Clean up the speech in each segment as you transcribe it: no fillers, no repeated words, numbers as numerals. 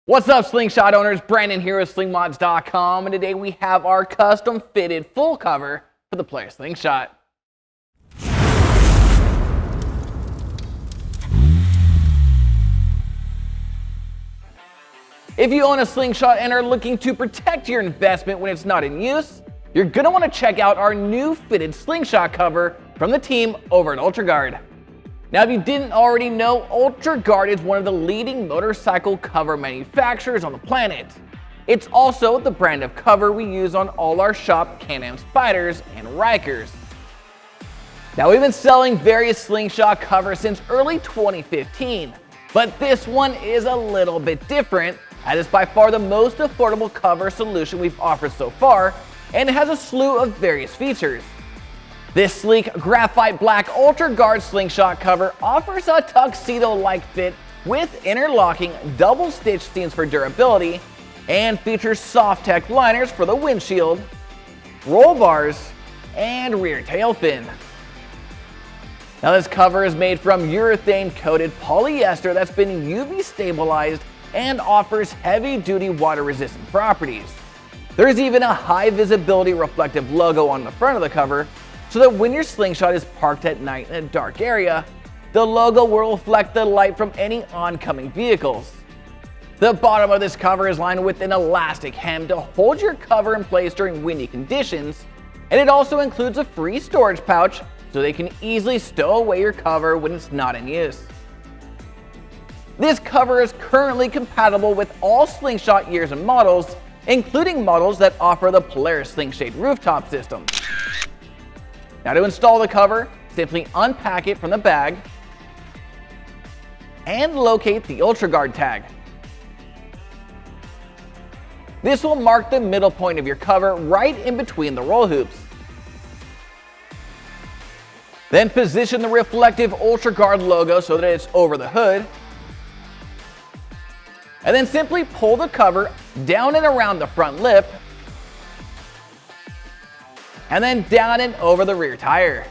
What's up, Slingshot owners? Brandon here with Slingmods.com, and today we have our custom fitted full cover for the Polaris Slingshot. If you own a Slingshot and are looking to protect your investment when it's not in use, you're going to want to check out our new fitted Slingshot cover from the team over at Ultragard. Now, if you didn't already know, Ultragard is one of the leading motorcycle cover manufacturers on the planet. It's also the brand of cover we use on all our shop Can-Am Spyders and Rikers. Now, we've been selling various Slingshot covers since early 2015, but this one is a little bit different, as it's by far the most affordable cover solution we've offered so far, and it has a slew of various features. This sleek graphite black Ultragard Slingshot cover offers a tuxedo-like fit with interlocking double stitch seams for durability and features soft tech liners for the windshield, roll bars, and rear tail fin. Now, this cover is made from urethane coated polyester that's been UV stabilized and offers heavy-duty water resistant properties. There's even a high visibility reflective logo on the front of the cover, so that when your Slingshot is parked at night in a dark area, the logo will reflect the light from any oncoming vehicles. The bottom of this cover is lined with an elastic hem to hold your cover in place during windy conditions, and it also includes a free storage pouch so they can easily stow away your cover when it's not in use. This cover is currently compatible with all Slingshot years and models, including models that offer the Polaris Slingshade rooftop system. Now, to install the cover, simply unpack it from the bag and locate the Ultragard tag. This will mark the middle point of your cover right in between the roll hoops. Then position the reflective Ultragard logo so that it's over the hood. And then simply pull the cover down and around the front lip, and then down and over the rear tire.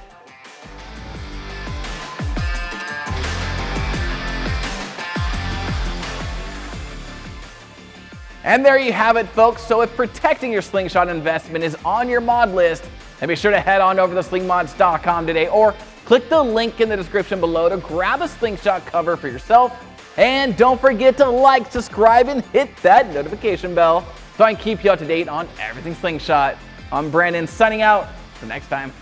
And there you have it, folks. So if protecting your Slingshot investment is on your mod list, then be sure to head on over to slingmods.com today, or click the link in the description below to grab a Slingshot cover for yourself. And don't forget to like, subscribe, and hit that notification bell so I can keep you up to date on everything Slingshot. I'm Brandon, signing out. Till next time.